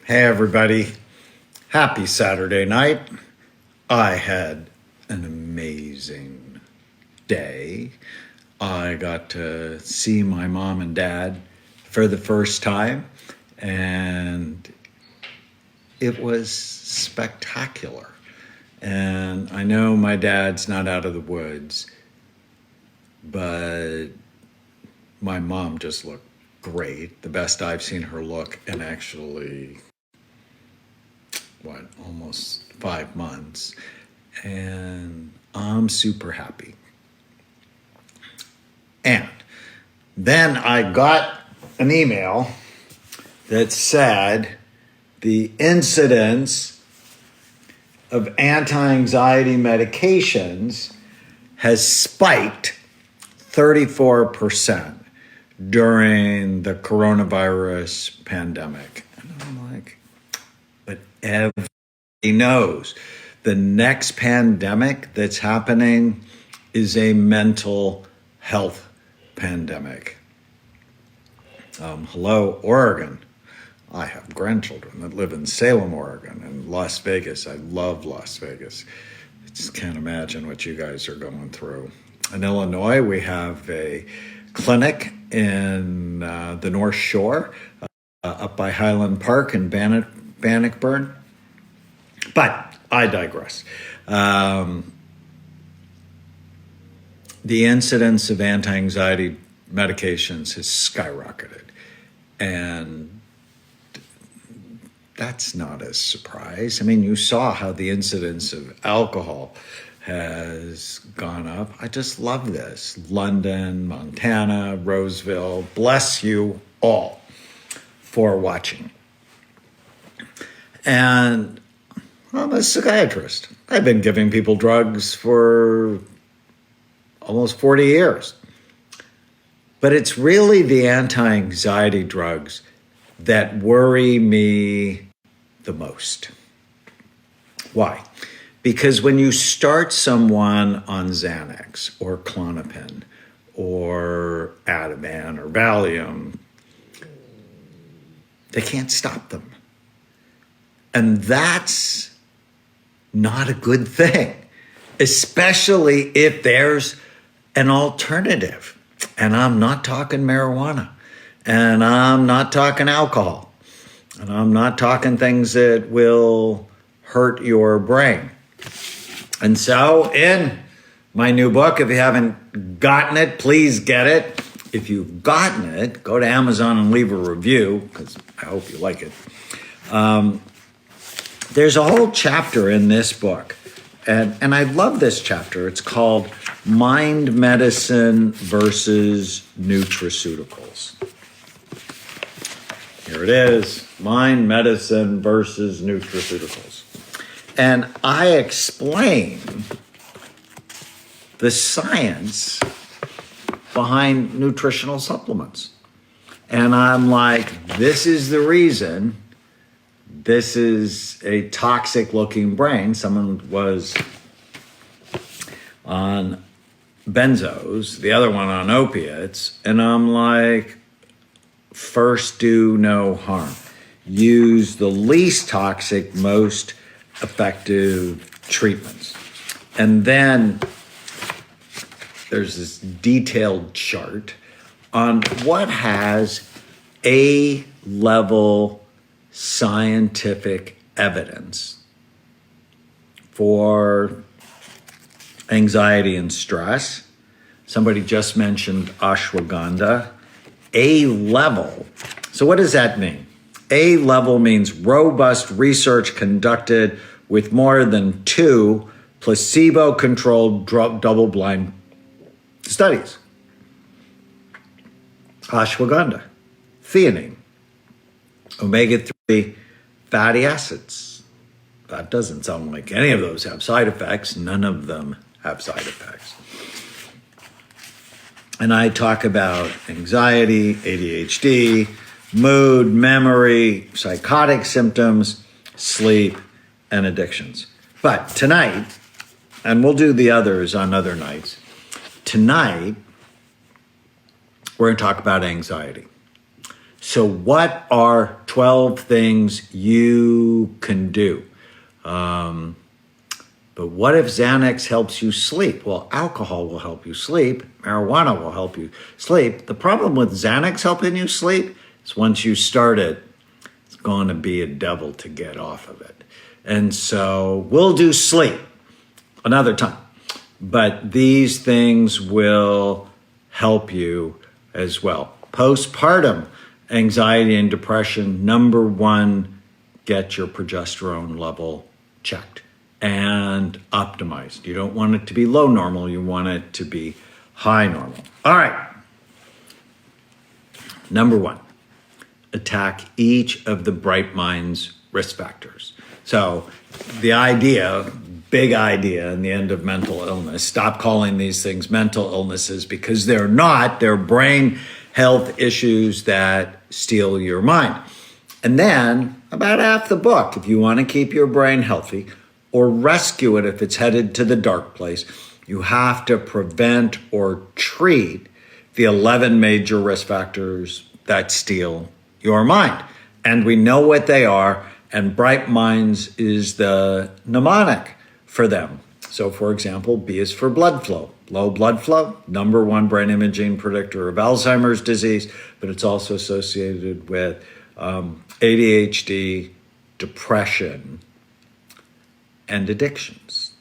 Hey everybody, happy Saturday night. I had an amazing day. I got to see my mom and dad for the first time, and it was spectacular. And I know my dad's not out of the woods, but my mom just looked great, the best I've seen her look in actually almost 5 months, and I'm super happy. And then I got an email that said the incidence of anti-anxiety medications has spiked 34% during the coronavirus pandemic. And I'm like, but everybody knows the next pandemic that's happening is a mental health pandemic. Hello, Oregon. I have grandchildren that live in Salem, Oregon, and Las Vegas. I love Las Vegas. I just can't imagine what you guys are going through. In Illinois, we have a clinic in the North Shore, up by Highland Park in Bannockburn. But I digress. The incidence of anti-anxiety medications has skyrocketed. And that's not a surprise. I mean, you saw how the incidence of alcohol has gone up. I just love this. London, Montana, Roseville, bless you all for watching. And I'm a psychiatrist. I've been giving people drugs for almost 40 years. But it's really the anti-anxiety drugs that worry me the most. Why? Because when you start someone on Xanax or Klonopin or Ativan or Valium, they can't stop them. And that's not a good thing, especially if there's an alternative. And I'm not talking marijuana, and I'm not talking alcohol, and I'm not talking things that will hurt your brain. And so in my new book, if you haven't gotten it, please get it. If you've gotten it, go to Amazon and leave a review, because I hope you like it. There's a whole chapter in this book, and I love this chapter. It's called Mind Medicine versus Nutraceuticals. Here it is, Mind Medicine versus Nutraceuticals. And I explain the science behind nutritional supplements. And I'm like, this is the reason this is a toxic looking brain. Someone was on benzos, the other one on opiates. And I'm like, first, do no harm. Use the least toxic, most effective treatments. And then there's this detailed chart on what has A-level scientific evidence for anxiety and stress. Somebody just mentioned ashwagandha. A-level. So what does that mean? A-level means robust research conducted with more than 2 placebo-controlled double-blind studies. Ashwagandha, theanine, omega-3 fatty acids. That doesn't sound like any of those have side effects. None of them have side effects. And I talk about anxiety, ADHD, mood, memory, psychotic symptoms, sleep, and addictions. But tonight, and we'll do the others on other nights, tonight we're going to talk about anxiety. So what are 12 things you can do? But what if Xanax helps you sleep? Well, alcohol will help you sleep. Marijuana will help you sleep. The problem with Xanax helping you sleep is once you start it, it's going to be a devil to get off of it. And so we'll do sleep another time. But these things will help you as well. Postpartum anxiety and depression, number one, get your progesterone level checked and optimized. You don't want it to be low normal, you want it to be high normal. All right. Number one, attack each of the Bright Minds risk factors. So the idea, big idea in the end of mental illness, stop calling these things mental illnesses because they're not, they're brain health issues that steal your mind. And then about half the book, if you want to keep your brain healthy or rescue it if it's headed to the dark place, you have to prevent or treat the 11 major risk factors that steal your mind. And we know what they are, and Bright Minds is the mnemonic for them. So for example, B is for blood flow. Low blood flow, number one brain imaging predictor of Alzheimer's disease, but it's also associated with ADHD, depression, and addictions.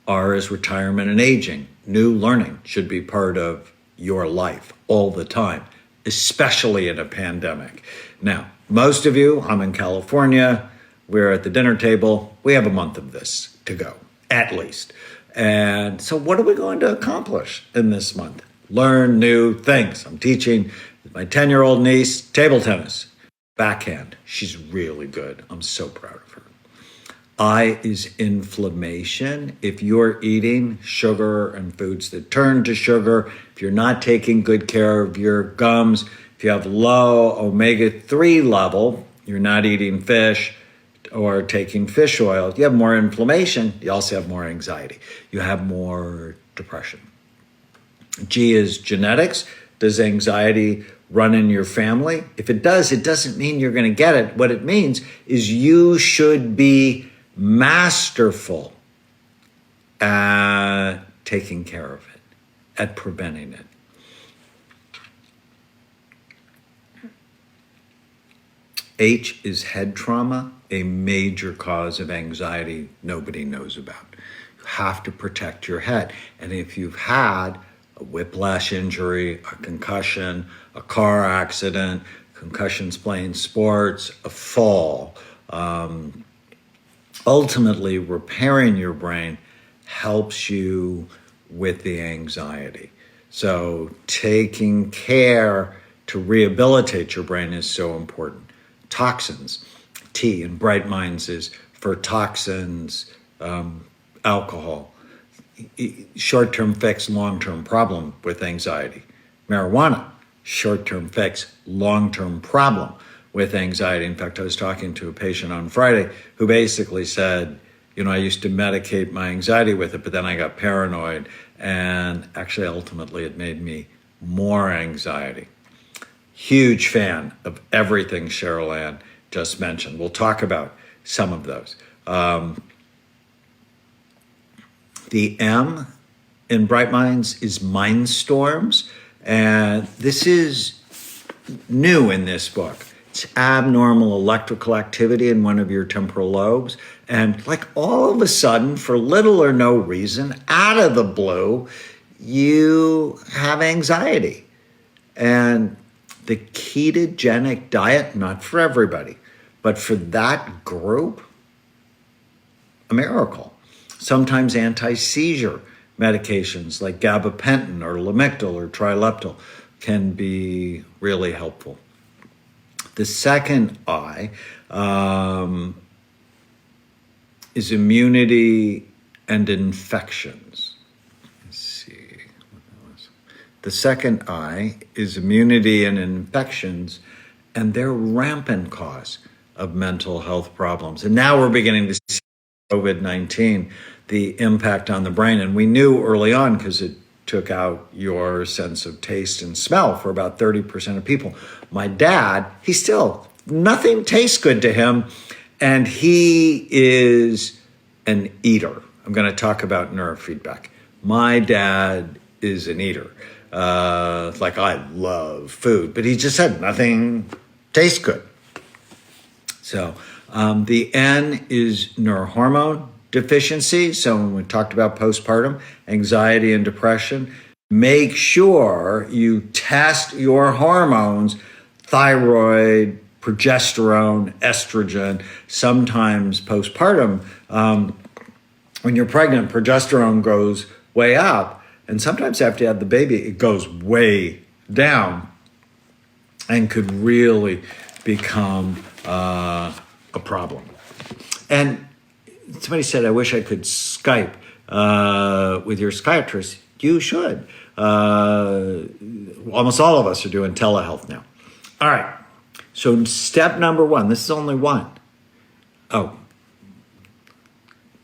R is retirement and aging. New learning should be part of your life all the time, especially in a pandemic. Now, most of you, I'm in California, we're at the dinner table, we have a month of this to go, at least. And so what are we going to accomplish in this month? Learn new things. I'm teaching my 10-year-old niece table tennis, backhand. She's really good. I'm so proud of her. I is inflammation. If you're eating sugar and foods that turn to sugar, if you're not taking good care of your gums, if you have low omega-3 level, you're not eating fish or taking fish oil, you have more inflammation, you also have more anxiety. You have more depression. G is genetics. Does anxiety run in your family? If it does, it doesn't mean you're going to get it. What it means is you should be masterful at taking care of it, at preventing it. H is head trauma, a major cause of anxiety nobody knows about. You have to protect your head. And if you've had a whiplash injury, a concussion, a car accident, concussions playing sports, a fall, ultimately repairing your brain helps you with the anxiety. So taking care to rehabilitate your brain is so important. Toxins, T in Bright Minds is for toxins, alcohol. Short-term fix, long-term problem with anxiety. Marijuana, short-term fix, long-term problem with anxiety. In fact, I was talking to a patient on Friday who basically said, I used to medicate my anxiety with it, but then I got paranoid, and actually ultimately it made me more anxiety. Huge fan of everything Cheryl Ann just mentioned. We'll talk about some of those. The M in Bright Minds is Mindstorms, and this is new in this book. It's abnormal electrical activity in one of your temporal lobes, and like all of a sudden, for little or no reason, out of the blue, you have anxiety. And the ketogenic diet, not for everybody, but for that group, a miracle. Sometimes anti-seizure medications like gabapentin or Lamictal or Trileptal can be really helpful. The second I is immunity and infections. Let's see. The second I is immunity and infections, and they're rampant cause of mental health problems. And now we're beginning to see COVID-19, the impact on the brain. And we knew early on, because it took out your sense of taste and smell for about 30% of people. My dad, nothing tastes good to him, and he is an eater. I'm going to talk about neurofeedback. My dad is an eater. Like, I love food, but he just said nothing tastes good. So the N is neurohormone deficiency. So when we talked about postpartum, anxiety and depression, make sure you test your hormones, thyroid, progesterone, estrogen. Sometimes postpartum, when you're pregnant, progesterone goes way up. And sometimes after you have the baby, it goes way down and could really become a problem. And somebody said, I wish I could Skype with your psychiatrist. You should. Almost all of us are doing telehealth now. All right. So step number 1, this is only one. Oh,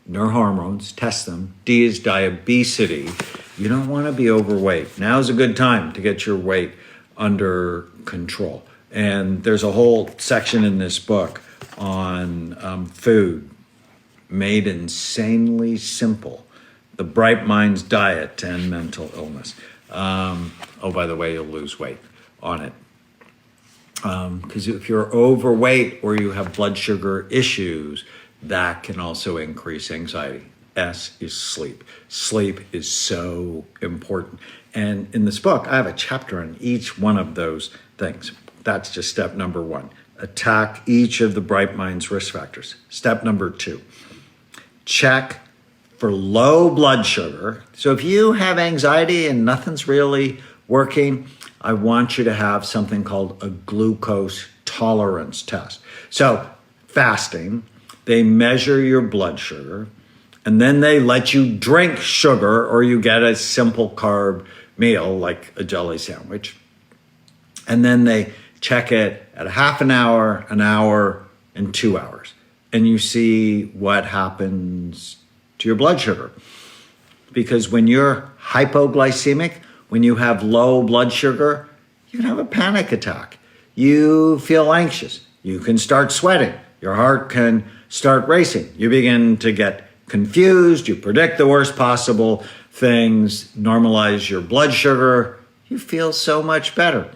neurohormones, test them. D is diabetes. You don't want to be overweight. Now's a good time to get your weight under control. And there's a whole section in this book on food made insanely simple. The Bright Minds Diet and Mental Illness. Oh, by the way, you'll lose weight on it. Because if you're overweight or you have blood sugar issues, that can also increase anxiety. S is sleep. Sleep is so important. And in this book, I have a chapter on each one of those things. That's just step number 1. Attack each of the Bright Minds risk factors. Step number 2, check for low blood sugar. So if you have anxiety and nothing's really working, I want you to have something called a glucose tolerance test. So fasting, they measure your blood sugar, and then they let you drink sugar, or you get a simple carb meal like a jelly sandwich. And then they check it at a half an hour, and 2 hours. And you see what happens to your blood sugar. Because when you're hypoglycemic, when you have low blood sugar, you can have a panic attack. You feel anxious. You can start sweating. Your heart can start racing. You begin to get confused. You predict the worst possible things, normalize your blood sugar. You feel so much better.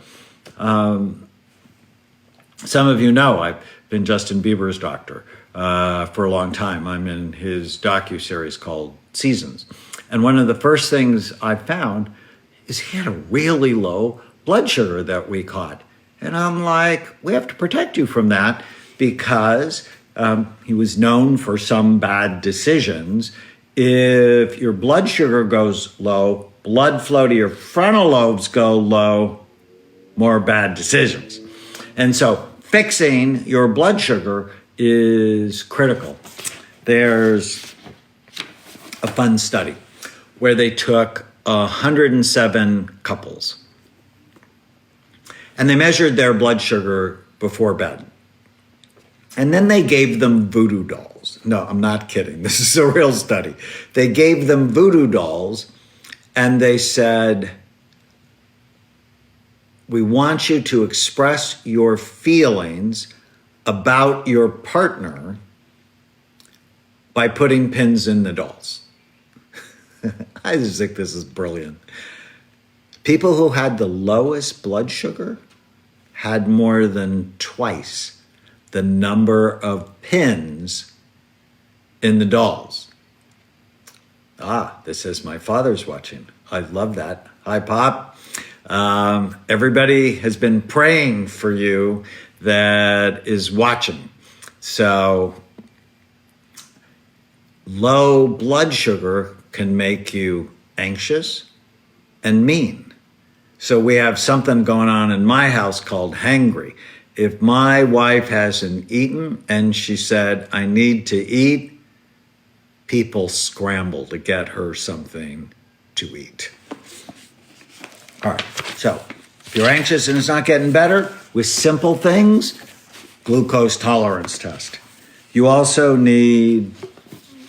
Some of you know I've been Justin Bieber's doctor for a long time. I'm in his docuseries called Seasons. And one of the first things I found is he had a really low blood sugar that we caught. And I'm like, we have to protect you from that, because he was known for some bad decisions. If your blood sugar goes low, blood flow to your frontal lobes go low, more bad decisions. And so fixing your blood sugar is critical. There's a fun study where they took 107 couples and they measured their blood sugar before bed. And then they gave them voodoo dolls. No, I'm not kidding. This is a real study. They gave them voodoo dolls and they said, we want you to express your feelings about your partner by putting pins in the dolls. I just think this is brilliant. People who had the lowest blood sugar had more than twice the number of pins in the dolls. This says my father's watching. I love that. Hi, Pop. Everybody has been praying for you that is watching. So low blood sugar can make you anxious and mean. So we have something going on in my house called hangry. If my wife hasn't eaten and she said, I need to eat, people scramble to get her something to eat. All right, so if you're anxious and it's not getting better, with simple things, glucose tolerance test. You also need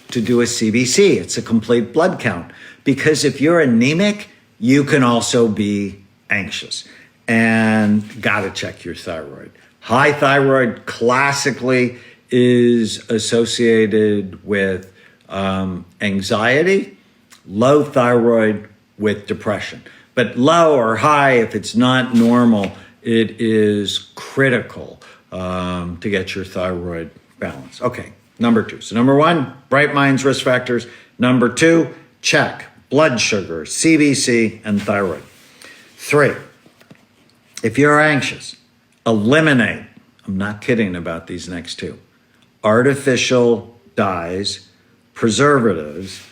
to do a CBC. It's a complete blood count. Because if you're anemic, you can also be anxious, and got to check your thyroid. High thyroid classically is associated with anxiety, low thyroid with depression. But low or high, if it's not normal, it is critical to get your thyroid balanced. Okay, number 2. So number 1, bright minds, risk factors. Number 2, check blood sugar, CBC, and thyroid. 3, if you're anxious, eliminate, I'm not kidding about these next 2, artificial dyes, preservatives,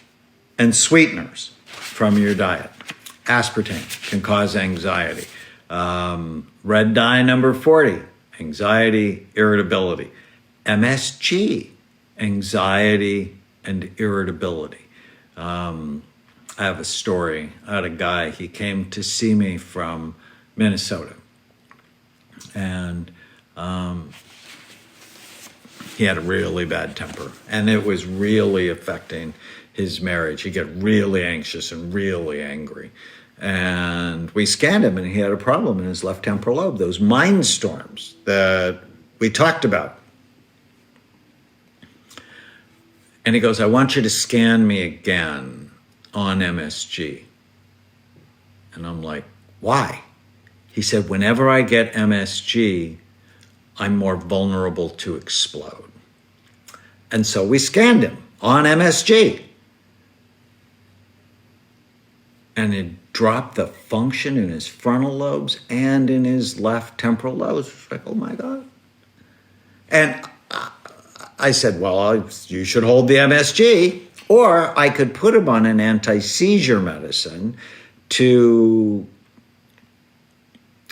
and sweeteners from your diet. Aspartame can cause anxiety. Red dye number 40, anxiety, irritability. MSG, anxiety and irritability. I have a story. I had a guy, he came to see me from Minnesota. And he had a really bad temper. And it was really affecting his marriage. He'd get really anxious and really angry. And we scanned him, and he had a problem in his left temporal lobe, those Mindstorms that we talked about. And he goes, I want you to scan me again on MSG. And I'm like, why? He said, whenever I get MSG, I'm more vulnerable to explode. And so we scanned him on MSG. And it dropped the function in his frontal lobes and in his left temporal lobes. It's like, oh my God. And I said, well, you should hold the MSG, or I could put him on an anti-seizure medicine to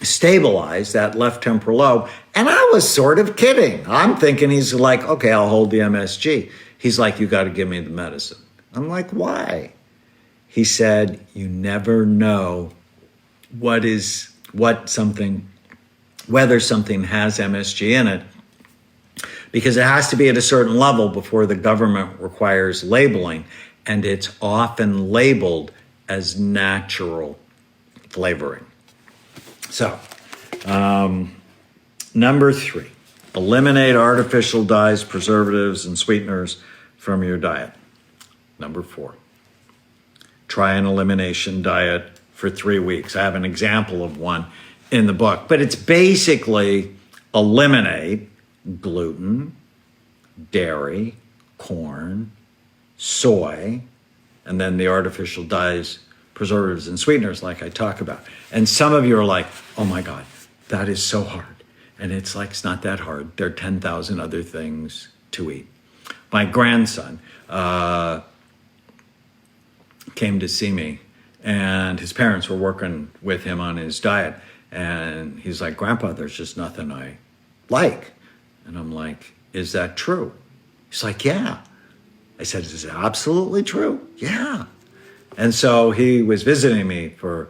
stabilize that left temporal lobe. And I was sort of kidding. I'm thinking he's like, okay, I'll hold the MSG. He's like, you got to give me the medicine. I'm like, why? He said, you never know whether something has MSG in it, because it has to be at a certain level before the government requires labeling, and it's often labeled as natural flavoring. So, number 3, eliminate artificial dyes, preservatives, and sweeteners from your diet. Number 4, try an elimination diet for 3 weeks. I have an example of one in the book, but it's basically eliminate gluten, dairy, corn, soy, and then the artificial dyes, preservatives, and sweeteners like I talk about. And some of you are like, oh my God, that is so hard. And it's like, it's not that hard. There are 10,000 other things to eat. My grandson came to see me, and his parents were working with him on his diet. And he's like, Grandpa, there's just nothing I like. And I'm like, is that true? He's like, yeah. I said, is it absolutely true? Yeah. And so he was visiting me for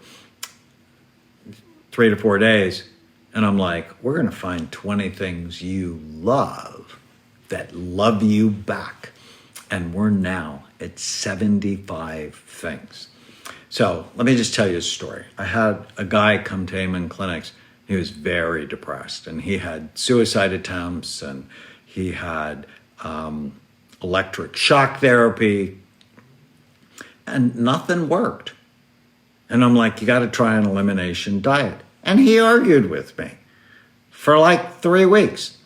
3 to 4 days. And I'm like, we're going to find 20 things you love that love you back. And we're now at 75 things. So let me just tell you a story. I had a guy come to Amen Clinics. He was very depressed, and he had suicide attempts, and he had electric shock therapy, and nothing worked. And I'm like, you got to try an elimination diet. And he argued with me for like 3 weeks.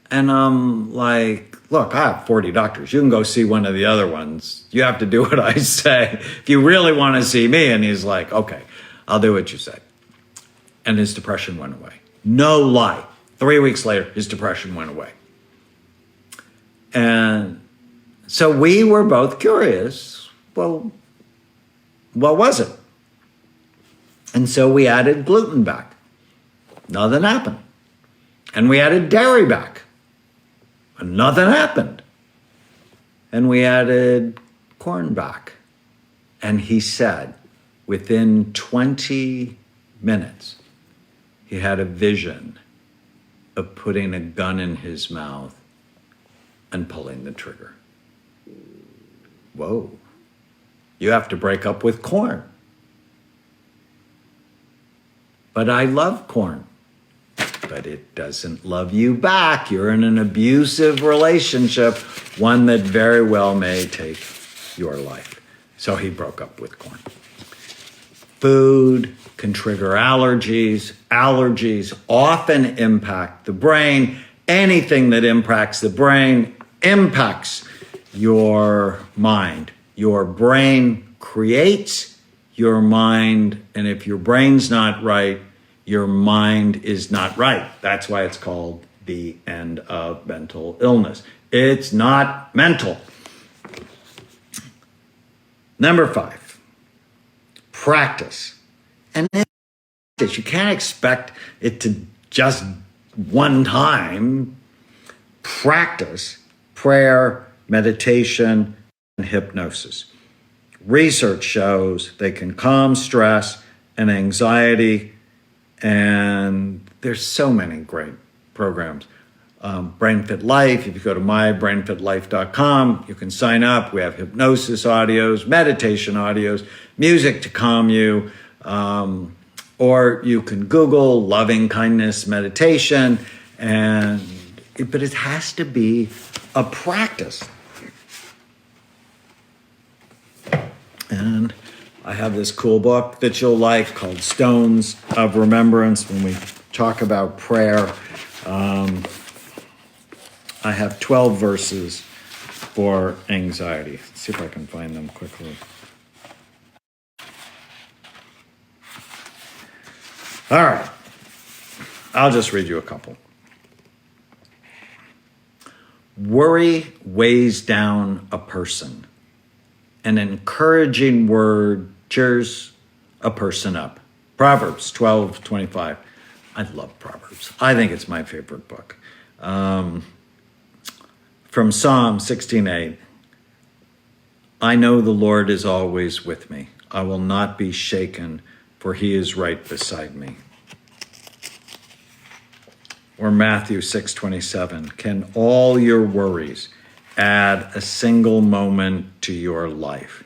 And I'm like, look, I have 40 doctors. You can go see one of the other ones. You have to do what I say if you really want to see me. And he's like, okay, I'll do what you say. And his depression went away. No lie. 3 weeks later, his depression went away. And so we were both curious. Well, what was it? And so we added gluten back. Nothing happened. And we added dairy back. And nothing happened. And we added corn back. And he said, within 20 minutes, he had a vision of putting a gun in his mouth and pulling the trigger. Whoa. You have to break up with corn. But I love corn. But it doesn't love you back. You're in an abusive relationship, one that very well may take your life. So he broke up with corn. Food can trigger allergies. Allergies often impact the brain. Anything that impacts the brain impacts your mind. Your brain creates your mind, and if your brain's not right, your mind is not right. That's why it's called the end of mental illness. It's not mental. Number 5, practice. And you can't expect it to just one time. Practice prayer, meditation, and hypnosis. Research shows they can calm stress and anxiety, and there's so many great programs. Brain Fit Life, if you go to mybrainfitlife.com, you can sign up. We have hypnosis audios, meditation audios, music to calm you, or you can Google loving kindness meditation, but it has to be a practice. And I have this cool book that you'll like called Stones of Remembrance. When we talk about prayer, I have 12 verses for anxiety. Let's see if I can find them quickly. All right. I'll just read you a couple. Worry weighs down a person. An encouraging word cheers a person up. Proverbs 12:25. I love Proverbs. I think it's my favorite book. From Psalm 16:8. I know the Lord is always with me. I will not be shaken, for he is right beside me. Or Matthew 6:27. Can all your worries add a single moment to your life?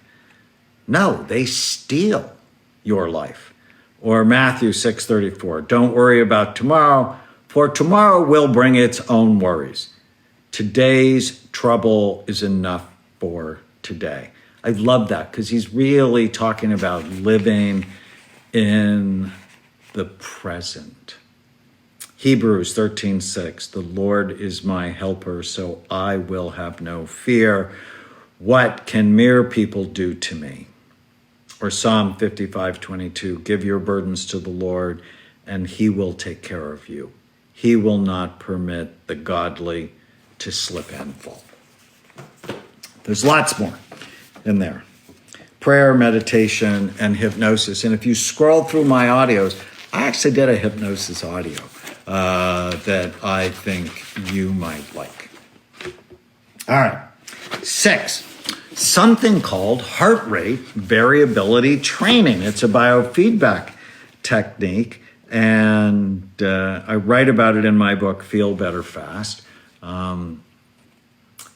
No, they steal your life. Or Matthew 6:34. Don't worry about tomorrow, for tomorrow will bring its own worries. Today's trouble is enough for today. I love that because he's really talking about living in the present. Hebrews 13:6, the Lord is my helper, so I will have no fear. What can mere people do to me? Or Psalm 55:22, give your burdens to the Lord, and he will take care of you. He will not permit the godly to slip and fall. There's lots more in there. Prayer, meditation, and hypnosis. And if you scroll through my audios, I actually did a hypnosis audio that I think you might like. All right. 6, something called heart rate variability training. It's a biofeedback technique, and I write about it in my book, Feel Better Fast.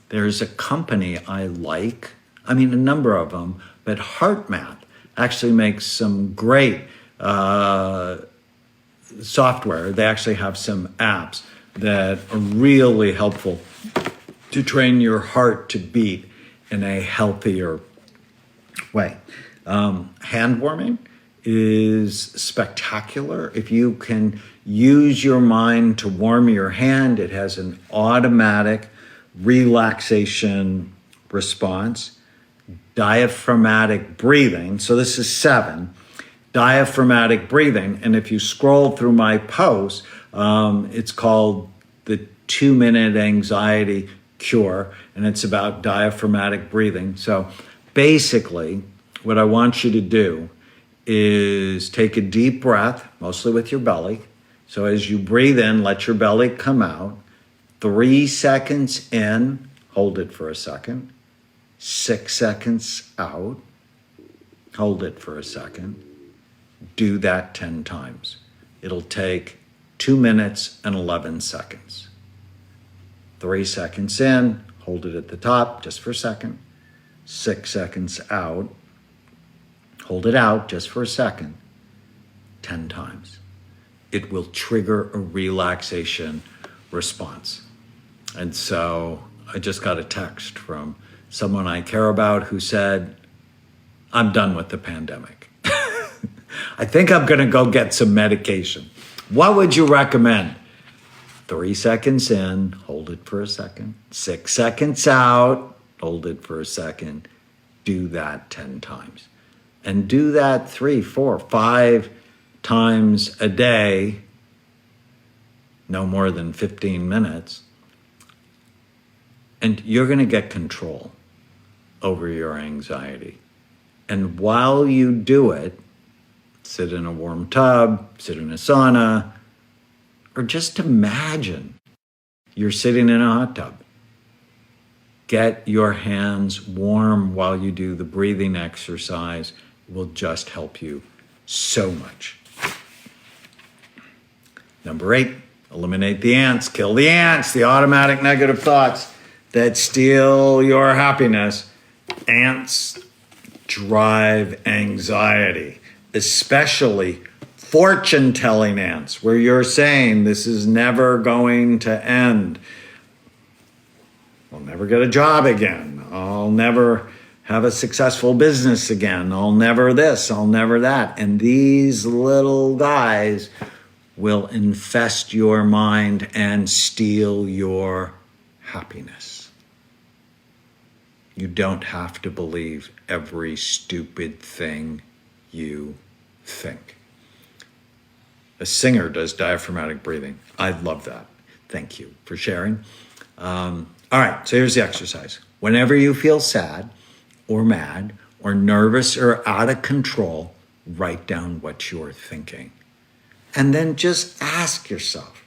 There's a company I like, a number of them, but HeartMath actually makes some great software. They actually have some apps that are really helpful to train your heart to beat in a healthier way. Hand warming is spectacular. If you can use your mind to warm your hand, it has an automatic relaxation response. Diaphragmatic breathing. So this is 7. Diaphragmatic breathing. And if you scroll through my post, it's called the 2-minute anxiety cure. And it's about diaphragmatic breathing. So basically, what I want you to do is take a deep breath, mostly with your belly. So as you breathe in, let your belly come out. 3 seconds in, hold it for a second. 6 seconds out, hold it for a second. Do that 10 times. It'll take 2 minutes and 11 seconds. 3 seconds in, hold it at the top just for a second. 6 seconds out, hold it out just for a second, 10 times. It will trigger a relaxation response. And so I just got a text from someone I care about who said, I'm done with the pandemic. I think I'm going to go get some medication. What would you recommend? 3 seconds in, hold it for a second. 6 seconds out, hold it for a second. Do that 10 times. And do that 3, 4, 5 times a day, no more than 15 minutes. And you're going to get control over your anxiety. And while you do it, sit in a warm tub, sit in a sauna, or just imagine you're sitting in a hot tub. Get your hands warm while you do the breathing exercise. It will just help you so much. Number 8, eliminate the ants. Kill the ants, the automatic negative thoughts that steal your happiness. Ants drive anxiety, especially fortune-telling ants, where you're saying this is never going to end. I'll never get a job again. I'll never have a successful business again. I'll never this, I'll never that. And these little guys will infest your mind and steal your happiness. You don't have to believe every stupid thing you think. A singer does diaphragmatic breathing. I love that. Thank you for sharing. All right, so here's the exercise. Whenever you feel sad or mad or nervous or out of control, write down what you're thinking. And then just ask yourself,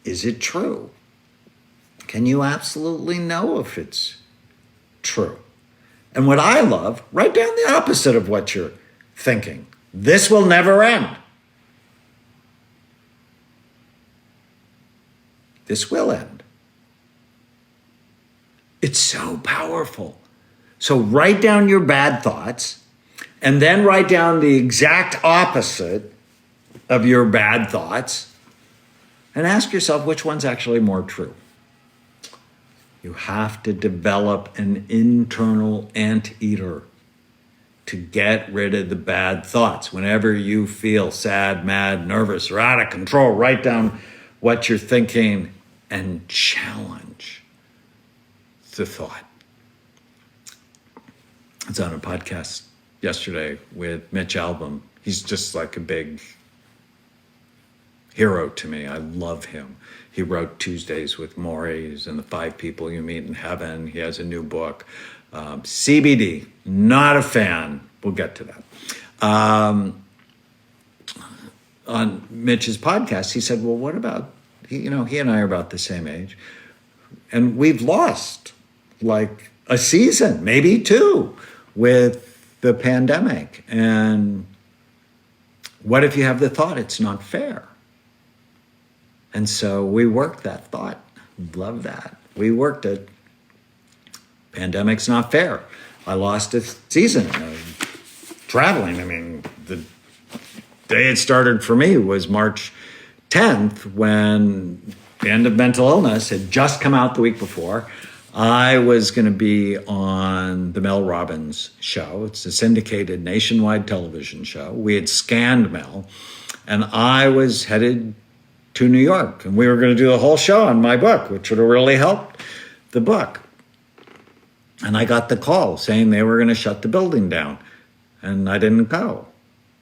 is it true? Can you absolutely know if it's true? And what I love, write down the opposite of what you're thinking. This will never end. This will end. It's so powerful. So write down your bad thoughts and then write down the exact opposite of your bad thoughts and ask yourself which one's actually more true. You have to develop an internal anteater to get rid of the bad thoughts. Whenever you feel sad, mad, nervous, or out of control, write down what you're thinking and challenge the thought. I was on a podcast yesterday with Mitch Albom. He's just like a big hero to me. I love him. He wrote Tuesdays with Maury. He's in the 5 People You Meet in Heaven. He has a new book. CBD, not a fan. We'll get to that. On Mitch's podcast, he said, well, what about, he and I are about the same age. And we've lost like a season, maybe 2, with the pandemic. And what if you have the thought it's not fair? And so we worked that thought. Love that. We worked it. Pandemic's not fair. I lost a season of traveling. I mean, the day it started for me was March 10th when The End of Mental Illness had just come out the week before. I was going to be on the Mel Robbins show. It's a syndicated nationwide television show. We had scanned Mel, and I was headed to New York, and we were going to do a whole show on my book, which would have really helped the book. And I got the call saying they were going to shut the building down, and I didn't go.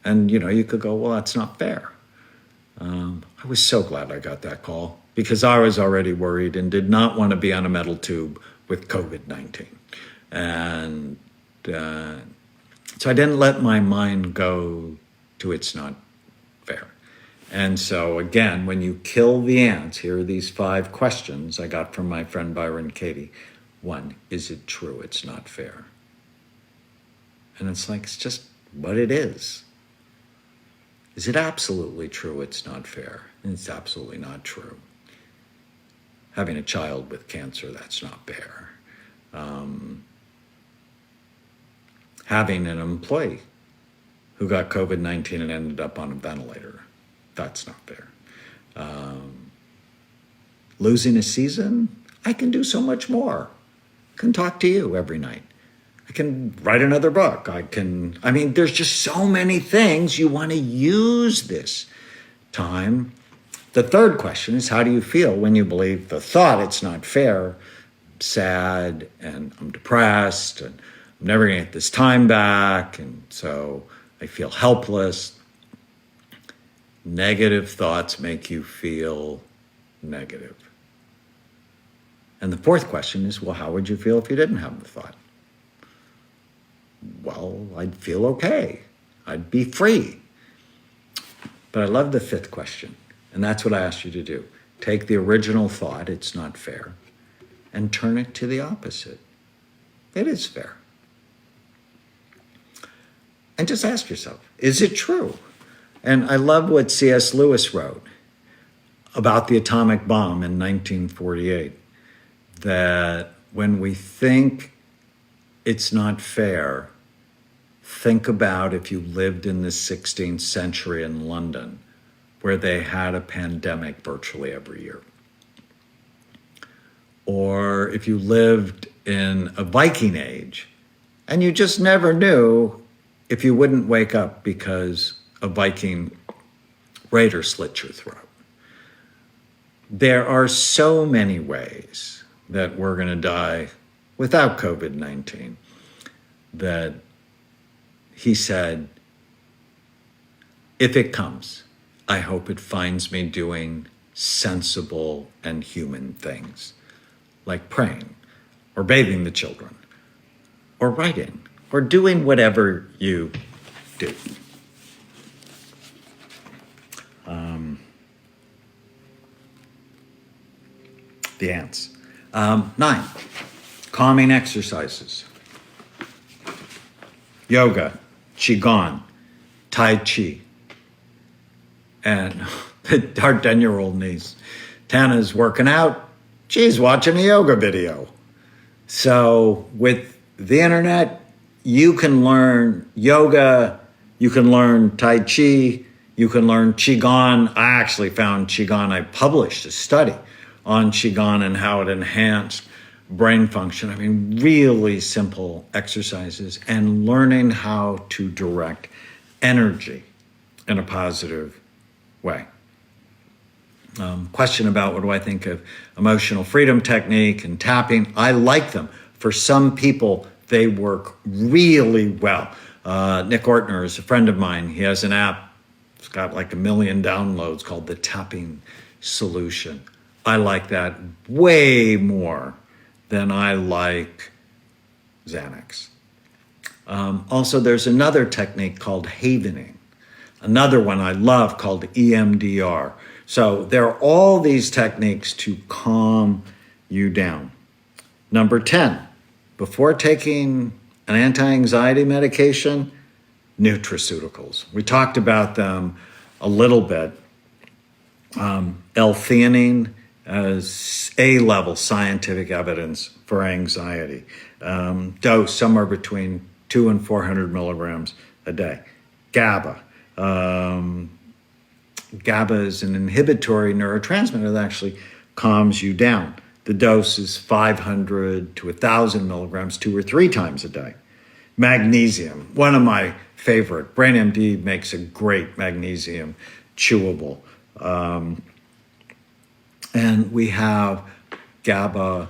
And, you could go, well, that's not fair. I was so glad I got that call because I was already worried and did not want to be on a metal tube with COVID-19. And so I didn't let my mind go to it's not fair. And so again, when you kill the ants, here are these 5 questions I got from my friend Byron Katie. 1, is it true it's not fair? And it's like, it's just what it is. Is it absolutely true it's not fair? And it's absolutely not true. Having a child with cancer, that's not fair. Having an employee who got COVID-19 and ended up on a ventilator. That's not fair. Losing a season, I can do so much more. I can talk to you every night. I can write another book. There's just so many things. You want to use this time. The third question is, how do you feel when you believe the thought it's not fair, I'm sad, and I'm depressed, and I'm never going to get this time back, and so I feel helpless. Negative thoughts make you feel negative. And the fourth question is, well, how would you feel if you didn't have the thought? Well, I'd feel okay. I'd be free. But I love the fifth question, and that's what I asked you to do. Take the original thought, it's not fair, and turn it to the opposite. It is fair. And just ask yourself, is it true? And I love what C.S. Lewis wrote about the atomic bomb in 1948, that when we think it's not fair, think about if you lived in the 16th century in London, where they had a pandemic virtually every year. Or if you lived in a Viking age, and you just never knew if you wouldn't wake up because a Viking raider slit your throat. There are so many ways that we're going to die without COVID-19 that he said, if it comes, I hope it finds me doing sensible and human things, like praying or bathing the children or writing or doing whatever you do. The ants. 9, calming exercises. Yoga, Qigong, Tai Chi. And our 10-year-old niece, Tana's working out. She's watching a yoga video. So with the internet, you can learn yoga, you can learn Tai Chi, you can learn Qigong. I actually found Qigong. I published a study on Qigong and how it enhanced brain function. Really simple exercises and learning how to direct energy in a positive way. Question about what do I think of emotional freedom technique and tapping. I like them. For some people, they work really well. Nick Ortner is a friend of mine. He has an app. It's got like 1 million downloads called the Tapping Solution. I like that way more than I like Xanax. Also, there's another technique called havening. Another one I love called EMDR. So there are all these techniques to calm you down. Number 10, before taking an anti-anxiety medication, Nutraceuticals. We talked about them a little bit. L-theanine as A-level scientific evidence for anxiety. Dose somewhere between 200 and 400 milligrams a day. GABA. GABA is an inhibitory neurotransmitter that actually calms you down. The dose is 500 to 1,000 milligrams 2 or 3 times a day. Magnesium, one of my favorite. BrainMD makes a great magnesium chewable. And we have GABA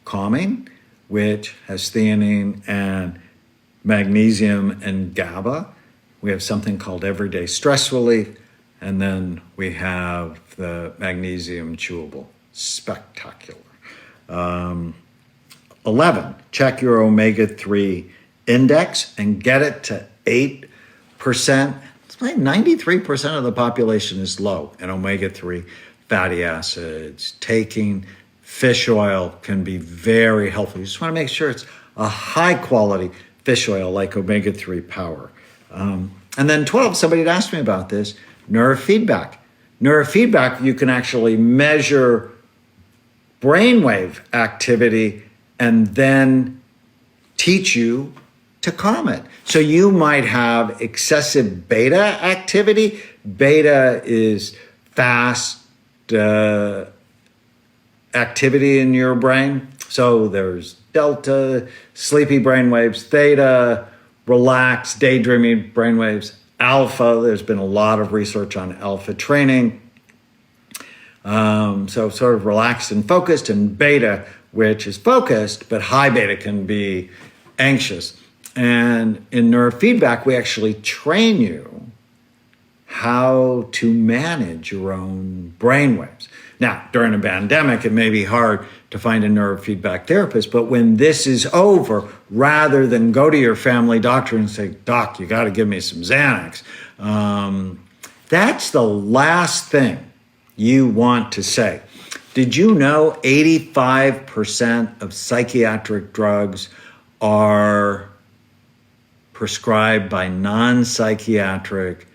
calming, which has theanine and magnesium and GABA. We have something called everyday stress relief. And then we have the magnesium chewable. Spectacular. 11, check your omega-3 index and get it to 8%. It's like 93% of the population is low in omega-3 fatty acids. Taking fish oil can be very helpful. You just want to make sure it's a high quality fish oil like omega-3 power. And then 12, somebody had asked me about this, neurofeedback. Neurofeedback, you can actually measure brainwave activity and then teach you to calm it. So you might have excessive beta activity. Beta is fast activity in your brain. So there's delta, sleepy brainwaves, theta, relaxed, daydreaming brainwaves, alpha. There's been a lot of research on alpha training. So sort of relaxed and focused, and beta, which is focused, but high beta can be anxious. And in neurofeedback, we actually train you how to manage your own brainwaves. Now, during a pandemic, it may be hard to find a neurofeedback therapist, but when this is over, rather than go to your family doctor and say, "Doc, you got to give me some Xanax," that's the last thing you want to say. Did you know 85% of psychiatric drugs are prescribed by non-psychiatric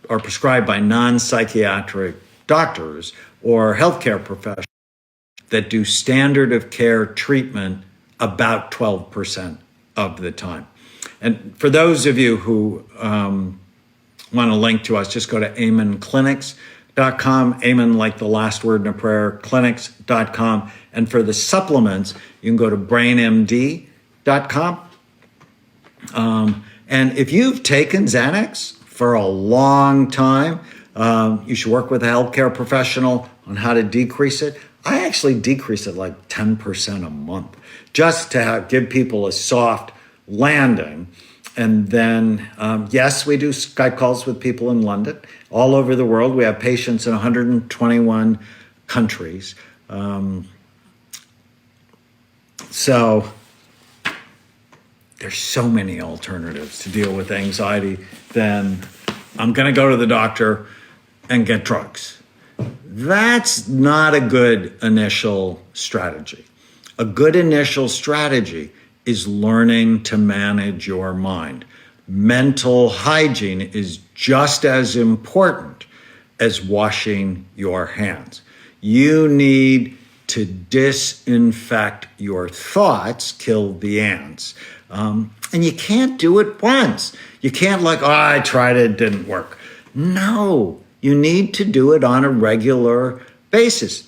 are prescribed by non-psychiatric doctors or healthcare professionals that do standard of care treatment about 12% of the time? And for those of you who want to link to us, just go to amenclinics.com, Amen like the last word in a prayer, clinics.com. And for the supplements, you can go to brainmd.com. And if you've taken Xanax for a long time, you should work with a healthcare professional on how to decrease it. I actually decrease it like 10% a month, just to give people a soft landing. And then, yes, we do Skype calls with people in London, all over the world. We have patients in 121 countries. So there's so many alternatives to deal with anxiety than I'm going to go to the doctor and get drugs. That's not a good initial strategy. A good initial strategy is learning to manage your mind. Mental hygiene is just as important as washing your hands. You need to disinfect your thoughts, kill the ants. And you can't do it once. You can't I tried it, didn't work. No, you need to do it on a regular basis.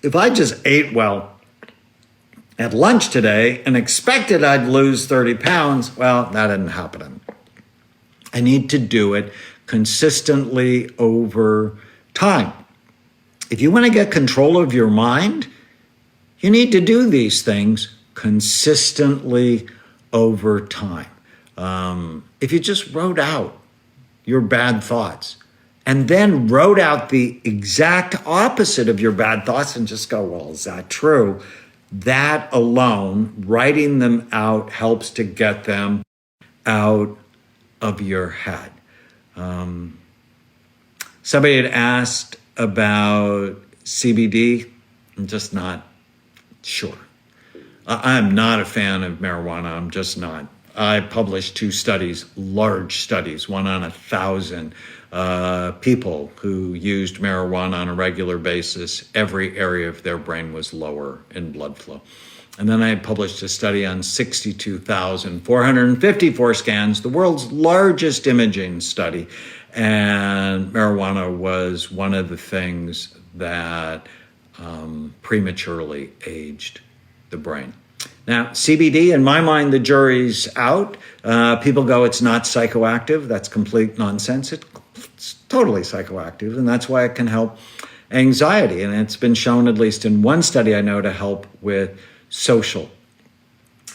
If I just ate well at lunch today and expected I'd lose 30 pounds, well, that didn't happen. I need to do it consistently over time. If you want to get control of your mind, you need to do these things consistently over time. If you just wrote out your bad thoughts and then wrote out the exact opposite of your bad thoughts and just go, well, is that true? That alone, writing them out, helps to get them out of your head. Somebody had asked about CBD. I'm just not sure. I'm not a fan of marijuana. I'm just not. I published 2 studies, large studies, one on 1,000 people who used marijuana on a regular basis. Every area of their brain was lower in blood flow. And then I published a study on 62,454 scans, the world's largest imaging study. And marijuana was one of the things that prematurely aged the brain. Now, CBD, in my mind, the jury's out. People go, it's not psychoactive. That's complete nonsense. It's totally psychoactive, and that's why it can help anxiety. And it's been shown, at least in one study I know, to help with social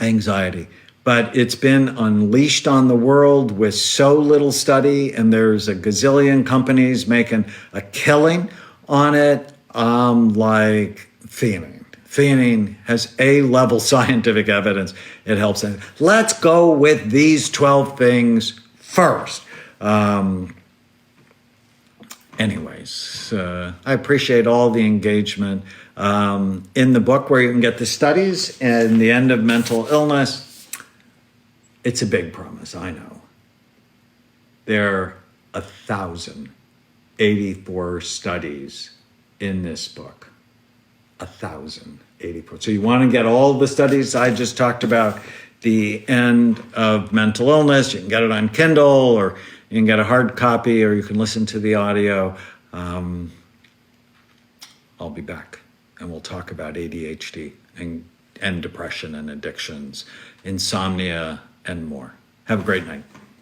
anxiety. But it's been unleashed on the world with so little study, and there's a gazillion companies making a killing on it. Like theanine. Theanine has A-level scientific evidence. It helps. Let's go with these 12 things first. Anyways, I appreciate all the engagement in the book, where you can get the studies and the end of mental illness. It's a big promise, I know. There are 1,084 studies in this book. 1,000. 80%. So you want to get all the studies I just talked about, the end of mental illness. You can get it on Kindle, or you can get a hard copy, or you can listen to the audio. I'll be back, and we'll talk about ADHD and depression and addictions, insomnia, and more. Have a great night.